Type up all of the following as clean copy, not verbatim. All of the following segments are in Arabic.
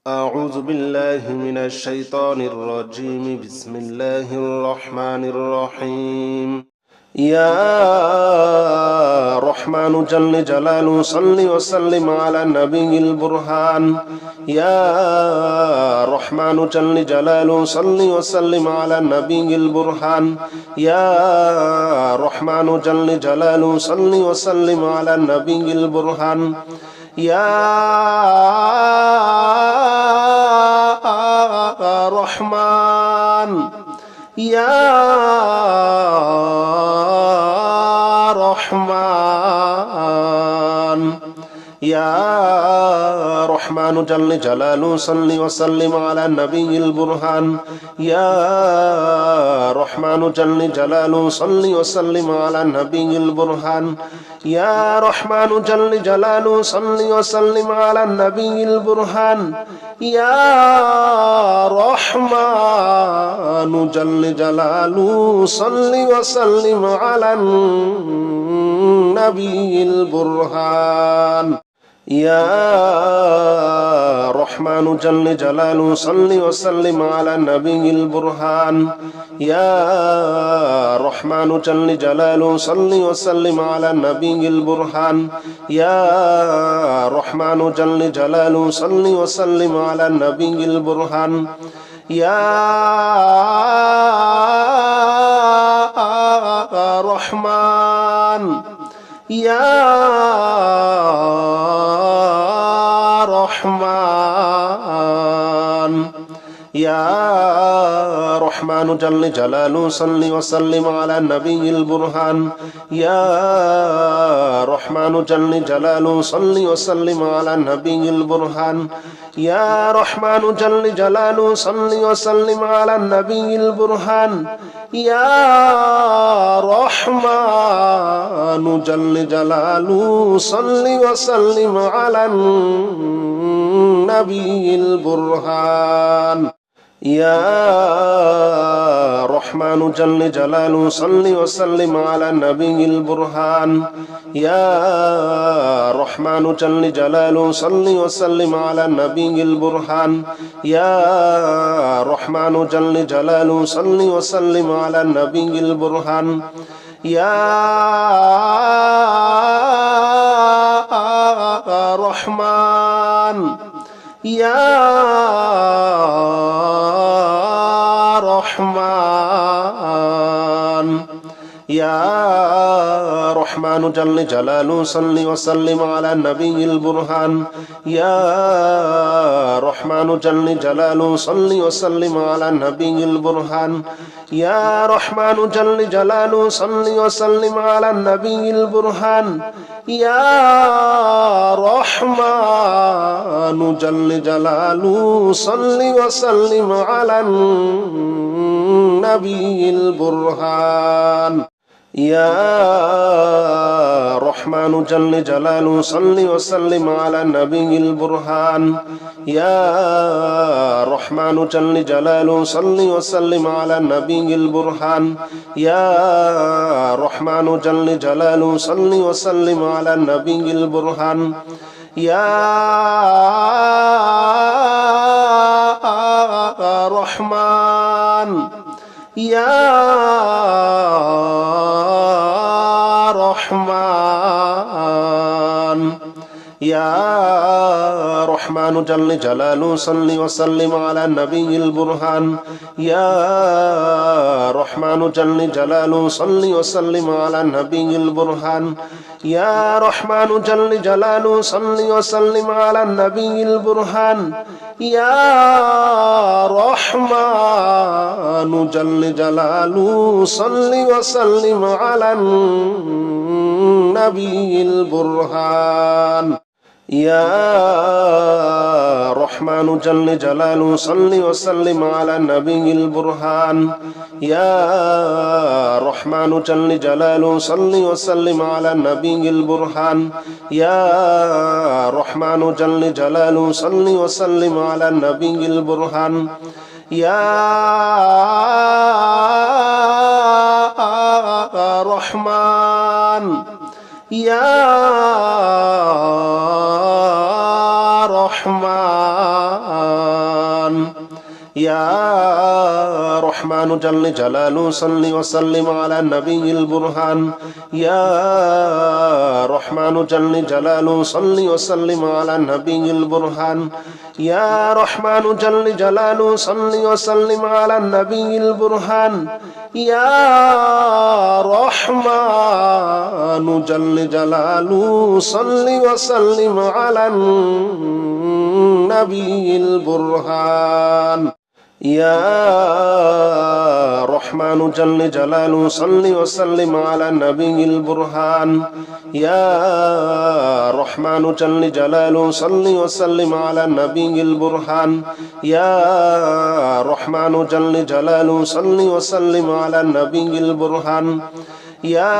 أعوذ بالله من الشيطان الرجيم. بسم الله الرحمن الرحيم. يا رحمن جل جلاله صل وسلم على النبي البرهان. يا رحمن جل جلاله صل وسلم على النبي البرهان. يا رحمن جل جلاله صل وسلم على النبي البرهان. يا رحمن يا رحمن يا رحمن جل جلاله صل وسلم على النبي البرهان. يا رحمن جل جلاله صل وسلم على النبي البرهان. يا رحمن جل جلاله صل وسلم على النبي البرهان. يا رحمن جل جلاله صل وسلم على النبي البرهان. يا رحمن جل جلاله صل وسلم على النبي البرهان. يا رحمن جل جلاله صل وسلم على النبي البرهان. يا رحمن جل جلاله صل وسلم على النبي البرهان. يا رحمن يا رحمن يا رحمن جل جلاله صل وسلم على النبي البرهان. يا رحمن جل جلاله صل وسلم على النبي البرهان. يا رحمن جل جلاله صل وسلم على النبي البرهان. يا رحمن جل جلاله صل وسلم على النبي البرهان. يا رحمن جل جلاله صل وسلم على النبي البرهان. يا رحمن جل جلاله صل وسلم على النبي البرهان. يا رحمن جل جلاله صل وسلم على النبي البرهان. يا رحمن يا رحمن يا رحمن جل جلاله صل وسلم على النبي البرهان. يا رحمن جل جلاله صل وسلم على النبي البرهان. يا رحمن جل جلاله صل وسلم على النبي البرهان. يا رحمن جل جلاله صل وسلم على النبي البرهان. يا رحمن جل جلاله صل وسلم على النبي البرهان. يا رحمن جل جلاله صل وسلم على النبي البرهان. يا رحمن جل جلاله صل وسلم على النبي البرهان. يا رحمن يا رحمن يا رحمن جل جلاله صل وسلم على النبي البرهان. يا رحمن جل جلاله صل وسلم على النبي البرهان. يا رحمن جل جلاله صل وسلم على النبي البرهان. يا رحمن جل جلاله صل وسلم على النبي البرهان. يا رحمن جل جلاله صل وسلم على النبي البرهان. يا رحمن جل جلاله صل وسلم على النبي البرهان. يا رحمن جل جلاله صل وسلم على النبي البرهان. يا رحمن يا رحمن يا رحمن جل جلاله صل وسلم على النبي البرهان يا رحمن جل جلاله صل وسلم على النبي البرهان يا رحمن جل جلاله صل وسلم على النبي البرهان يا رحمن جل جلاله صل وسلم على النبي البرهان يا رحمن جل جلاله صل وسلم على النبي البرهان يا رحمن جل جلاله صل وسلم على النبي البرهان يا رحمن جل جلاله صل وسلم على النبي البرهان يا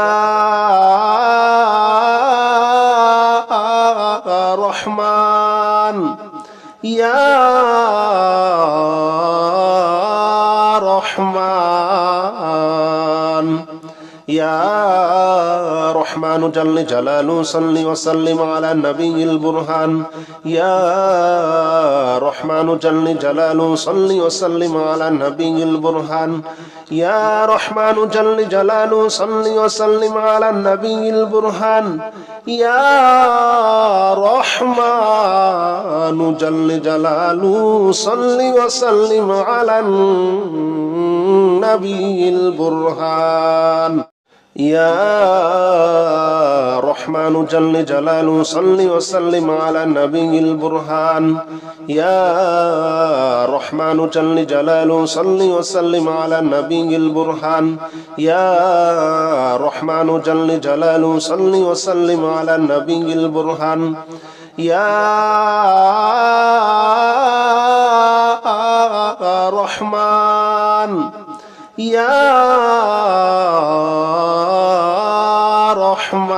رحمن يا رحمن يا رحمن جل جلاله صل وسلم على النبي البرهان يا رحمن جل جلاله صل وسلم على النبي البرهان يا رحمن جل جلاله صل وسلم على النبي البرهان يا رحمن جل جلاله صل وسلم على النبي البرهان يا رحمن جل جلاله صل وسلم على النبي البرهان يا رحمن جل جلاله صل وسلم على النبي البرهان يا رحمن جل جلاله صل وسلم على النبي البرهان يا رحمن يا رحمن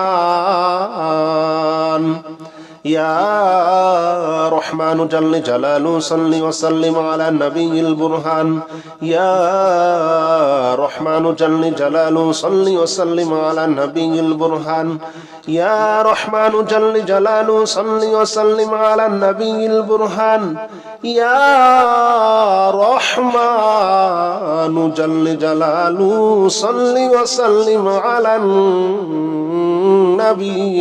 يا رحمن جل جلاله صل وسلم على النبي البرهان يا رحمن جل جلاله صل وسلم على النبي البرهان يا رحمن جل جلاله صل وسلم على النبي البرهان يا رحمن جل جلاله صل وسلم على النبي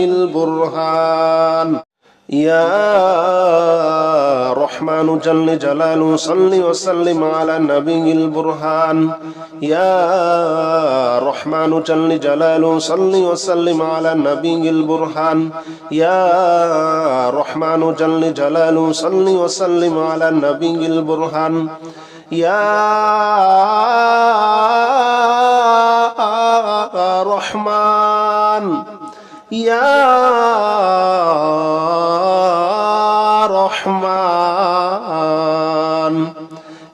البرهان يا رحمن جل جلاله صل وسلم على النبي البرهان يا رحمن جل جلاله صل وسلم على النبي البرهان يا رحمن جل جلاله صل وسلم على النبي البرهان يا رحمن يا رحمن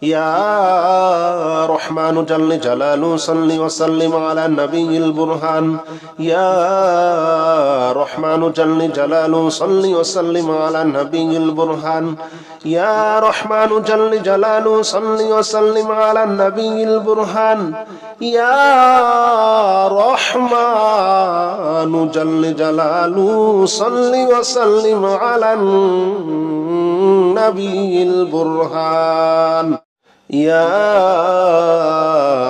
يا رحمن جل جلاله صل وسلم على النبي البرهان يا رحمن جل جلاله صل وسلم على النبي البرهان يا رحمن جل جلاله صل وسلم على النبي البرهان يا رحمن جل جلاله صل وسلم على النبي البرهان يا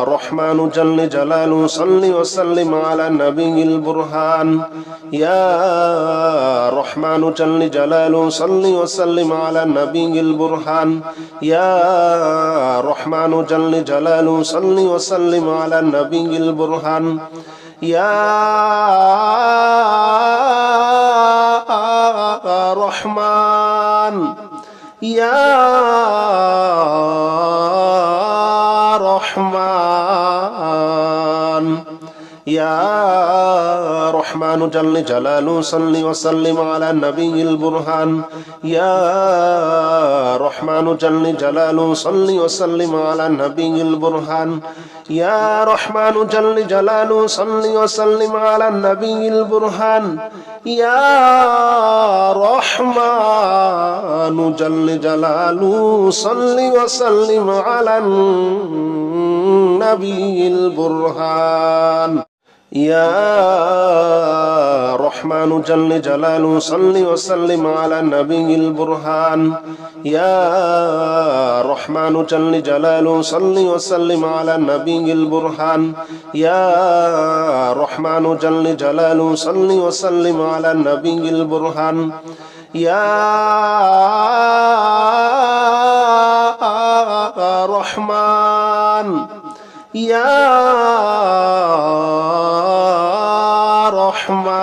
رحمن جل جلاله صل وسلم على النبي البرهان يا رحمن جل جلاله صل وسلم على النبي البرهان يا رحمن جل جلاله صل وسلم على النبي البرهان يا رحمن يا رحمن يا رحمن جل جلاله صل وسلم على النبي البرهان يا رحمن جل جلاله صل وسلم على النبي البرهان يا رحمن جل جلاله صل وسلم على النبي البرهان يا رحمن جل جلاله صل وسلم على النبي البرهان يا رحمن جل جلاله صل وسلم على النبي البرهان يا رحمن جل جلاله صل وسلم على النبي البرهان يا رحمن جل جلاله صل وسلم على النبي البرهان يا رحمن يا رحمن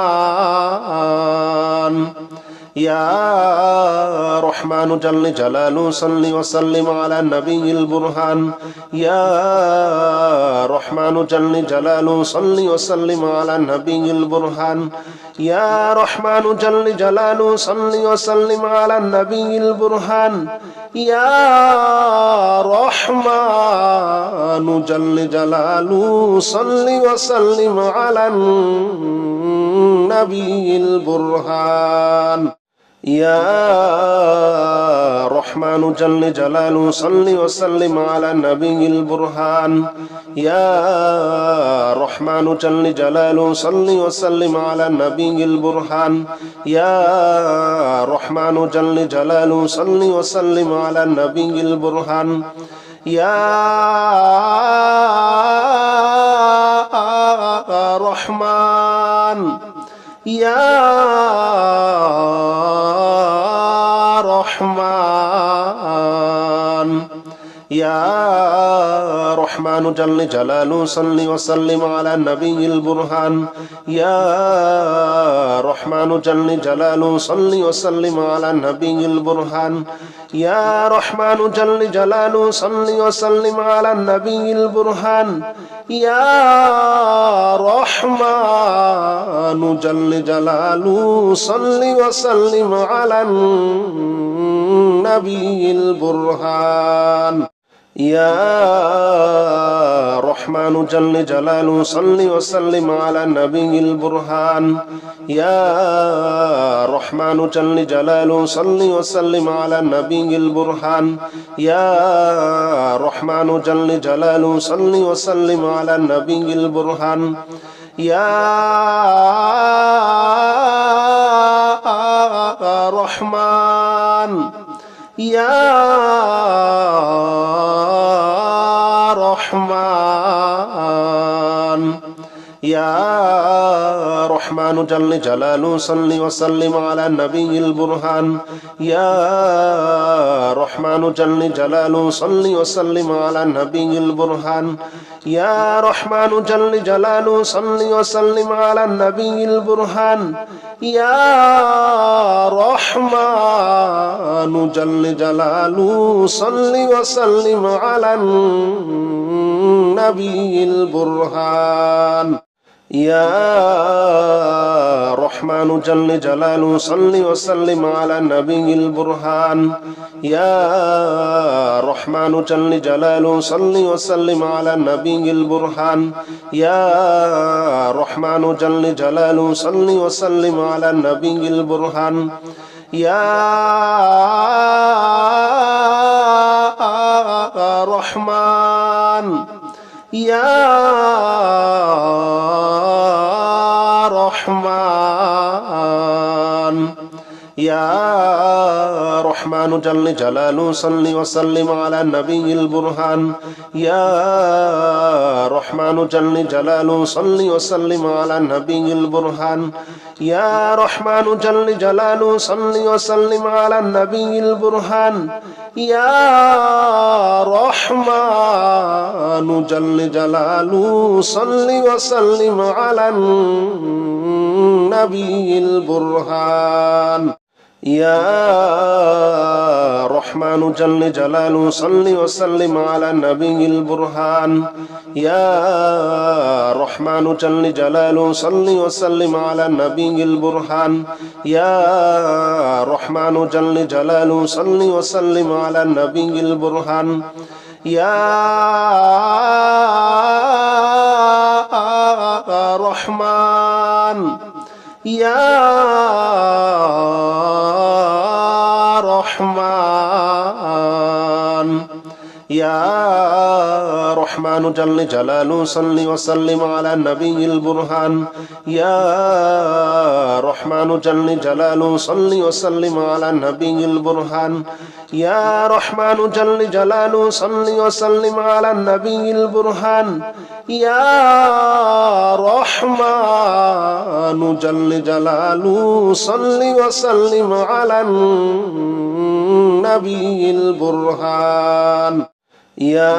يا رحمن جل جلاله صل وسلم على النبي البرهان يا رحمن جل جلاله صل وسلم على النبي البرهان يا رحمن جل جلاله صل وسلم على النبي البرهان يا رحمن جل جلاله صل وسلم على النبي البرهان يا رحمن جل جلاله صل وسلم على النبي البرهان يا رحمن جل جلاله صل وسلم على النبي البرهان يا رحمن جل جلاله صل وسلم على النبي البرهان يا رحمن يا رحمن يا رحمن جل جلاله صل وسلم على النبي البرهان يا رحمن جل جلاله صل وسلم على النبي البرهان يا رحمن جل جلاله صل وسلم على النبي البرهان يا رحمن جل جلاله صل وسلم على النبي البرهان يا رحمن جل جلاله صل وسلم على النبي البرهان يا رحمن جل جلاله صل وسلم على النبي البرهان يا رحمن جل جلاله صل وسلم على النبي البرهان يا رحمن يا رحمن يا رحمن جل جلاله صل وسلم على النبي البرهان يا رحمن جل جلاله صل وسلم على النبي البرهان يا رحمن جل جلاله صل وسلم على النبي البرهان يا رحمن جل جلاله صل وسلم على النبي البرهان يا رحمن جل جلاله صل وسلم على النبي البرهان يا رحمن جل جلاله صل وسلم على النبي البرهان يا رحمن جل جلاله صل وسلم على النبي البرهان يا رحمن يا رحمن يا رحمن جل جلاله صل وسلم على النبي البرهان يا رحمن جل جلاله صل وسلم على النبي البرهان يا رحمن جل جلاله صل وسلم على النبي البرهان يا رحمن جل جلاله صل وسلم على النبي البرهان يا رحمن جل جلاله صل وسلم على النبي البرهان يا رحمن جل جلاله صل وسلم على النبي البرهان يا رحمن جل جلاله صل وسلم على النبي البرهان يا رحمن يا رحمن يا رحمن جل جلاله صل وسلم على النبي البرهان يا رحمن جل جلاله صل وسلم على النبي البرهان يا رحمن جل جلاله صل وسلم على النبي البرهان يا رحمن جل جلاله صل وسلم على النبي البرهان يا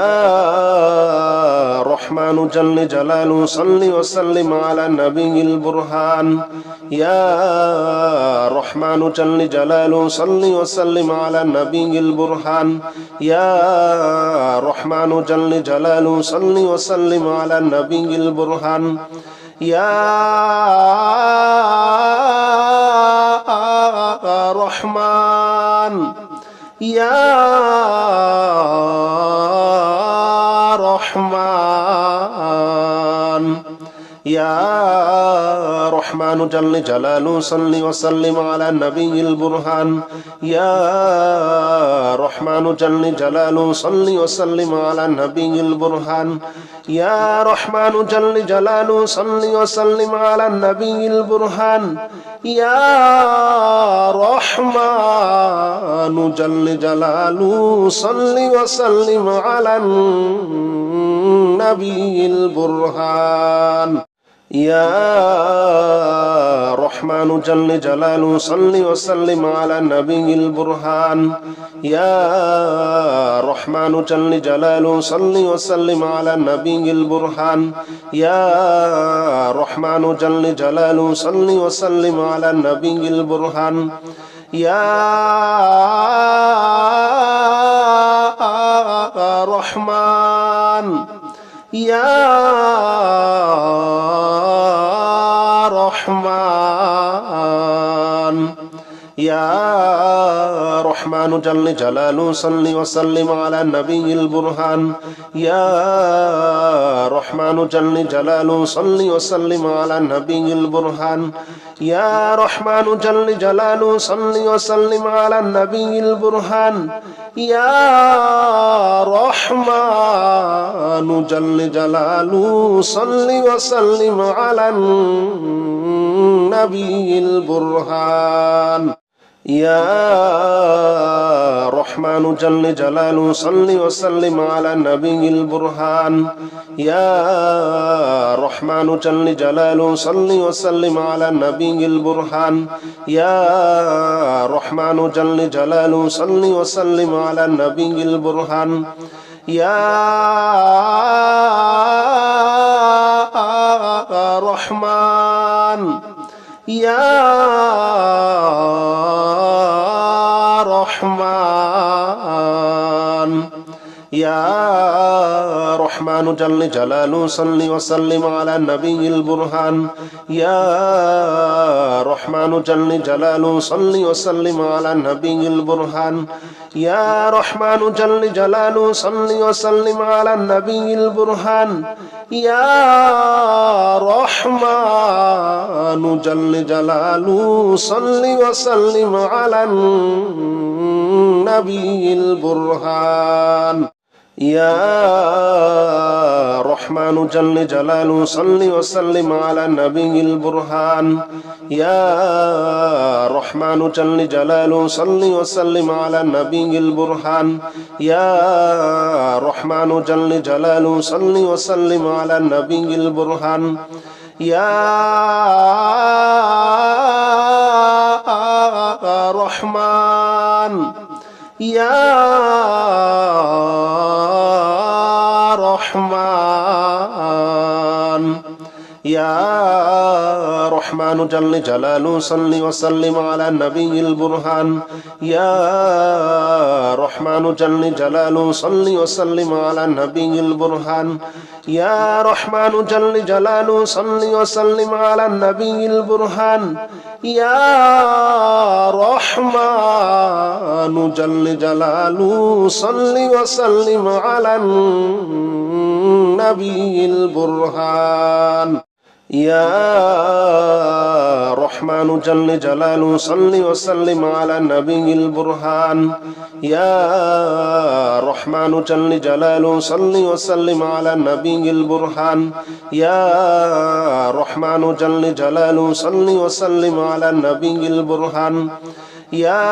رحمن جل جلاله صل وسلم على النبي البرهان يا رحمن جل جلاله صل وسلم على النبي البرهان يا رحمن جل جلاله صل وسلم على النبي البرهان يا رحمن يا رحمن يا رحمن جل جلاله صل وسلم على النبي البرهان يا رحمن جل جلاله صل وسلم على النبي البرهان يا رحمن جل جلاله صل وسلم على النبي البرهان يا رحمن جل جلاله صل وسلم على النبي البرهان يا رحمن جل جلاله صل وسلم على النبي البرهان يا رحمن جل جلاله صل وسلم على النبي البرهان يا رحمن جل جلاله صل وسلم على النبي البرهان يا رحمن يا رحمن يا رحمن جل جلاله صل وسلم على النبي البرهان يا رحمن جل جلاله صل وسلم على النبي البرهان يا رحمن جل جلاله صل وسلم على النبي البرهان يا رحمن جل جلاله صل وسلم على النبي البرهان يا رحمن جل جلاله صل وسلم على النبي البرهان يا رحمن جل جلاله صل وسلم على النبي البرهان يا رحمن جل جلاله صل وسلم على النبي البرهان يا رحمن يا رحمن يا رحمن جل جلاله صل وسلم على النبي البرهان يا رحمن جل جلاله صل وسلم على النبي البرهان يا رحمن جل جلاله صل وسلم على النبي البرهان يا رحمن جل جلاله صل وسلم على النبي البرهان يا رحمن جل جلاله صل وسلم على النبي البرهان يا رحمن جل جلاله صل وسلم على النبي البرهان يا رحمن جل جلاله صل وسلم على النبي البرهان يا رحمن يا رحمن يا رحمن جل جلاله صل وسلم على النبي البرهان يا رحمن جل جلاله صل وسلم على النبي البرهان يا رحمن جل جلاله صل وسلم على النبي البرهان يا رحمن جل جلاله صل وسلم على النبي البرهان يا رحمن جل جلاله صل وسلم على النبي البرهان يا رحمن جل جلاله صل وسلم على النبي البرهان يا رحمن جل جلاله صل وسلم على النبي البرهان يا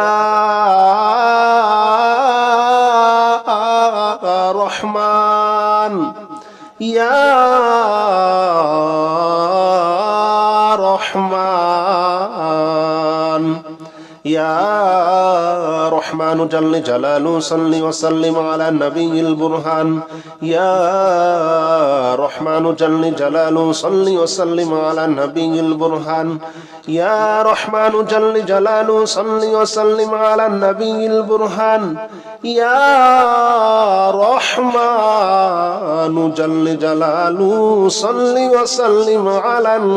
رحمن يا رحمن يا رحمن جل جلاله صل وسلم على النبي البرهان يا رحمن جل جلاله صل وسلم على النبي البرهان يا رحمن جل جلاله صل وسلم على النبي البرهان يا رحمن جل جلاله صل وسلم على النبي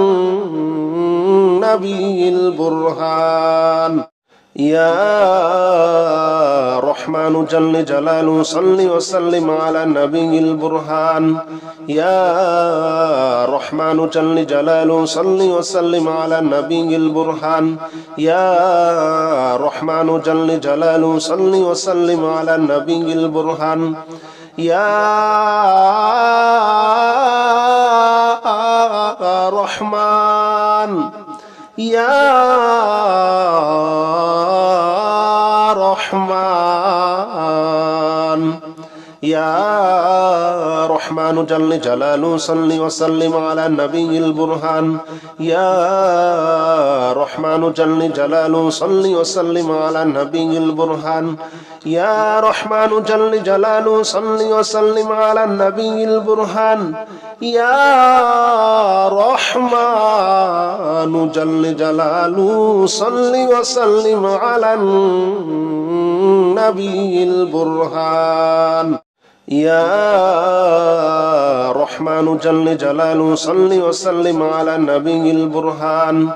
البرهان يا رحمن جل جلاله صل وسلم على النبي البرهان يا رحمن جل جلاله صل وسلم على النبي البرهان يا رحمن جل جلاله صل وسلم على النبي البرهان يا رحمن يا رحمن يا رحمن جل جلاله صل وسلم على النبي البرهان يا رحمن جل جلاله صل وسلم على النبي البرهان يا رحمن جل جلاله صل وسلم على النبي البرهان يا رحمن جل جلاله صل وسلم على النبي البرهان يا رحمن جل جلاله صل وسلم على النبي البرهان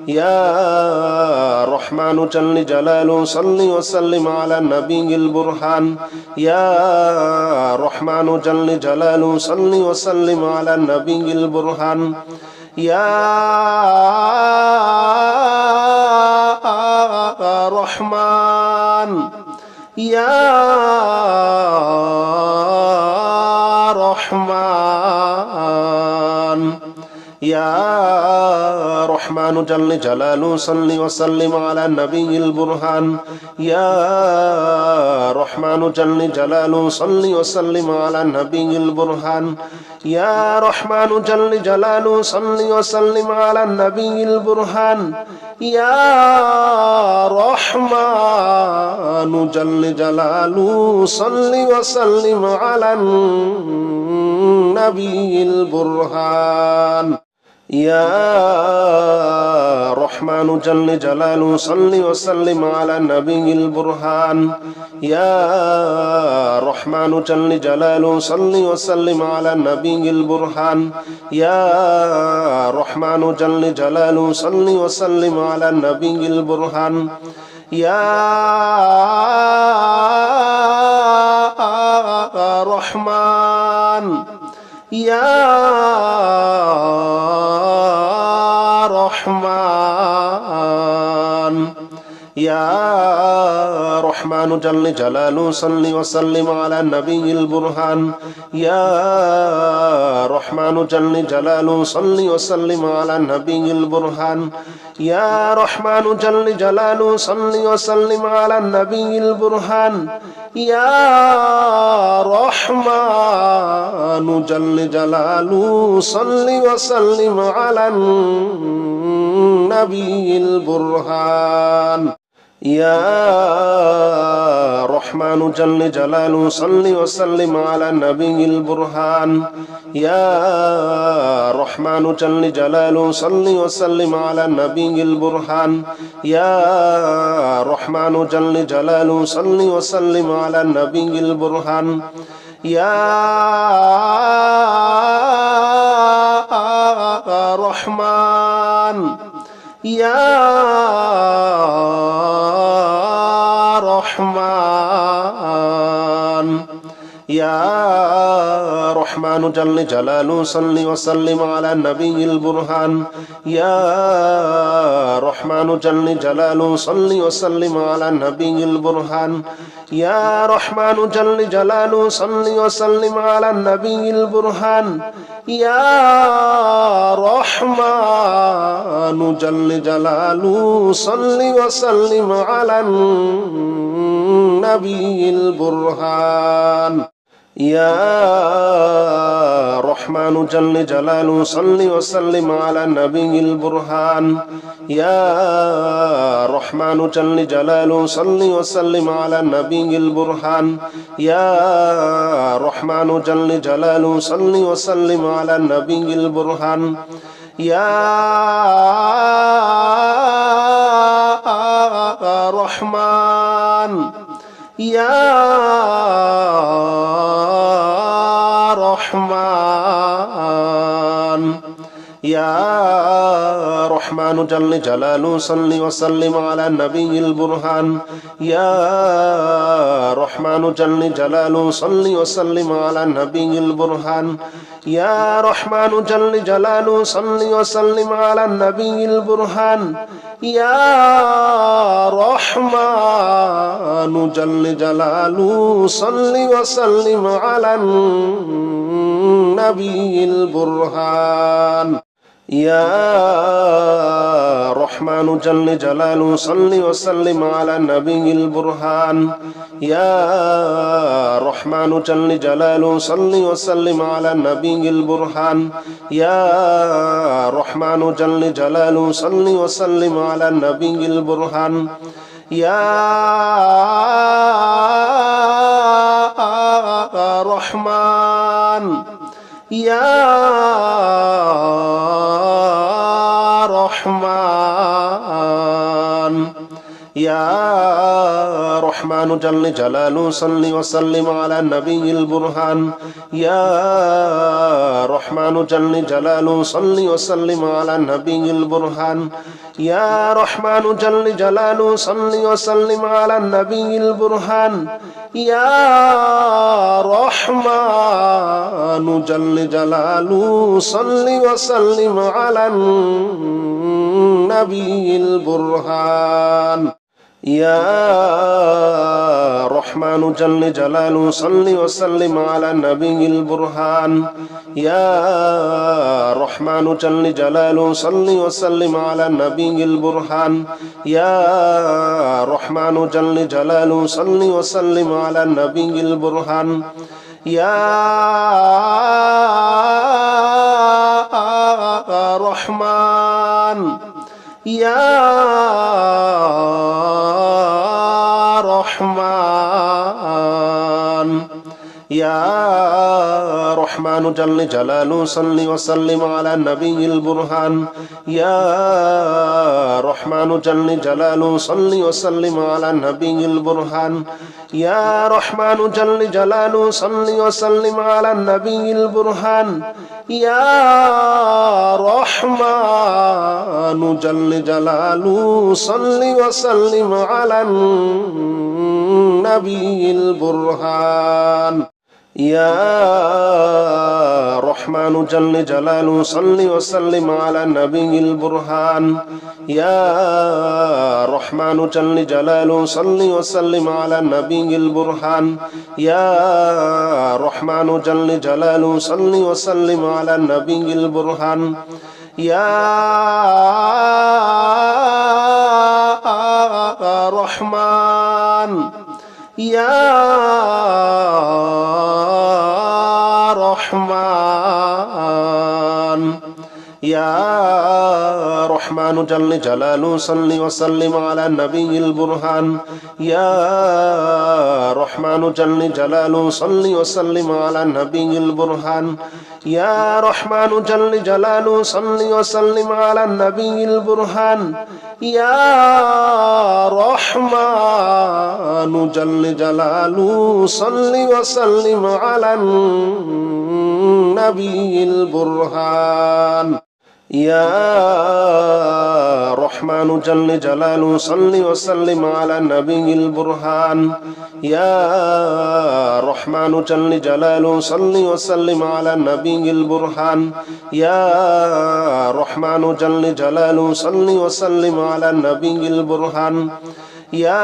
يا رحمن جل جلاله صل وسلم على النبي البرهان يا رحمن جل جلاله صل وسلم على النبي البرهان يا رحمن يا رحمن يا رحمن جل جلاله صل وسلم على النبي البرهان يا رحمن جل جلاله صل وسلم على النبي البرهان يا رحمن جل جلاله صل وسلم على النبي البرهان يا رحمن جل جلاله صل وسلم على النبي البرهان يا رحمن جل جلاله صل وسلم على النبي البرهان يا رحمن جل جلاله صل وسلم على النبي البرهان يا رحمن جل جلاله صل وسلم على النبي البرهان يا رحمن يا رحمن يا رحمن جل جلاله صل وسلم على النبي البرهان يا رحمن جل جلاله صل وسلم على النبي البرهان يا رحمن جل جلاله صل وسلم على النبي البرهان يا رحمن جل جلاله صل وسلم على النبي البرهان يا رحمن جل جلاله صل وسلم على النبي البرهان يا رحمن جل جلاله صل وسلم على النبي البرهان يا رحمن جل جلاله صل وسلم على النبي البرهان يا رحمن يا رحمن يا رحمن جل جلاله صل وسلم على النبي البرهان يا رحمن جل جلاله صل وسلم على النبي البرهان يا رحمن جل جلاله صل وسلم على النبي البرهان يا رحمن جل جلاله صل وسلم على النبي البرهان يا رحمن جل جلاله صل وسلم على النبي البرهان يا رحمن جل جلاله صل وسلم على النبي البرهان يا رحمن جل جلاله صل وسلم على النبي البرهان يا رحمن يا رحمن يا رحمن جل جلاله صل وسلم على النبي البرهان يا رحمن جل جلاله صل وسلم على النبي البرهان يا رحمن جل جلاله صل وسلم على النبي البرهان يا رحمن جل جلاله صل وسلم على النبي البرهان يا رحمن جل جلاله صل وسلم على النبي البرهان يا رحمن جل جلاله صل وسلم على النبي البرهان يا رحمن جل جلاله صل وسلم على النبي البرهان يا رحمن يا رحمن يا رحمن جل جلاله صل وسلم على النبي البرهان يا رحمن جل جلاله صل وسلم على النبي البرهان يا رحمن جل جلاله صل وسلم على النبي البرهان يا رحمن جل جلاله صل وسلم على النبي البرهان يا رحمن جل جلاله صل وسلم على النبي البرهان يا رحمن جل جلاله صل وسلم على النبي البرهان يا رحمن جل جلاله صل وسلم على النبي البرهان يا رحمن يا رحمن يا رحمن جل جلاله صل وسلم على النبي البرهان يا رحمن جل جلاله صل وسلم على النبي البرهان يا رحمن جل جلاله صل وسلم على النبي البرهان يا رحمن جل جلاله صل وسلم على النبي البرهان يا رحمن جل جلاله صل وسلم على النبي البرهان يا رحمن جل جلاله صل وسلم على النبي البرهان يا رحمن جل جلاله صل وسلم على النبي البرهان يا رحمن يا رحمن يا رحمن جل جلاله صل وسلم على النبي البرهان يا رحمن جل جلاله صل وسلم على النبي البرهان يا رحمن جل جلاله صل وسلم على النبي البرهان يا رحمن جل جلاله صل وسلم على النبي البرهان يا رحمن جل جلاله صل وسلم على النبي البرهان يا رحمن جل جلاله صل وسلم على النبي البرهان يا رحمن جل جلاله صل وسلم على النبي البرهان يا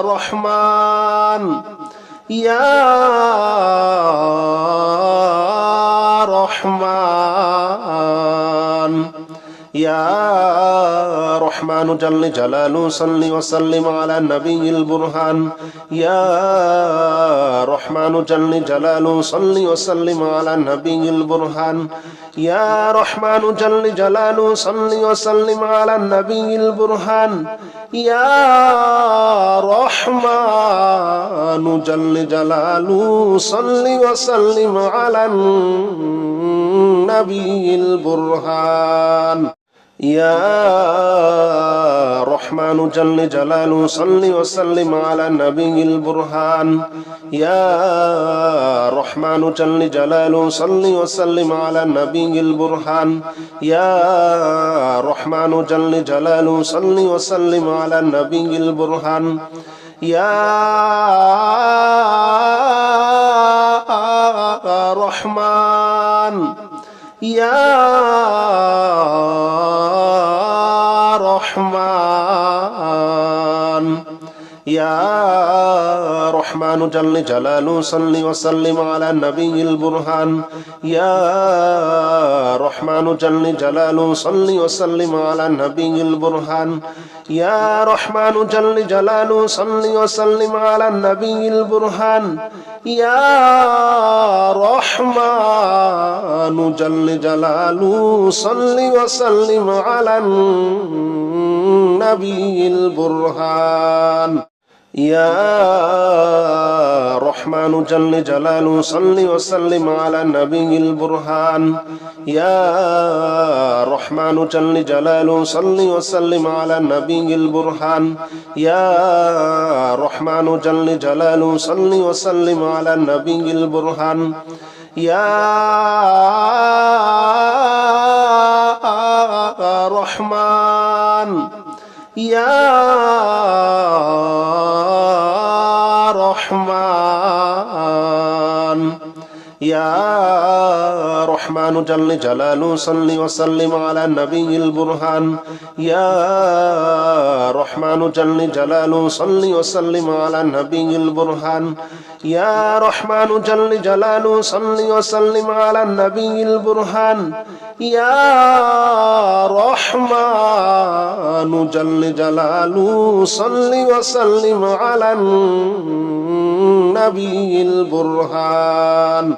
رحمن يا رحمن يا رحمن جل جلاله صل وسلم على النبي البرهان يا رحمن جل جلاله صل وسلم على النبي البرهان يا رحمن جل جلاله صل وسلم على النبي البرهان يا رحمن جل جلاله صل وسلم على النبي البرهان يا رحمن جل جلاله صل وسلم على النبي البرهان يا رحمن جل جلاله صل وسلم على النبي البرهان يا رحمن جل جلاله صل وسلم على النبي البرهان يا رحمن يا رحمن يا رحمن جل جلاله صل وسلم على النبي البرهان يا رحمن جل جلاله صل وسلم على النبي البرهان يا رحمن جل جلاله صل وسلم على النبي البرهان يا رحمن جل جلاله صل وسلم على النبي البرهان يا رحمن جل جلاله صل وسلم على النبي البرهان يا رحمن جل جلاله صل وسلم على النبي البرهان يا رحمن جل جلاله صل وسلم على النبي البرهان يا رحمن يا رحمن يا رحمن جل جلاله صل وسلم على النبي البرهان يا رحمن جل جلاله صل وسلم على النبي البرهان يا رحمن جل جلاله صل وسلم على النبي البرهان يا رحمن جل جلاله صل وسلم على النبي البرهان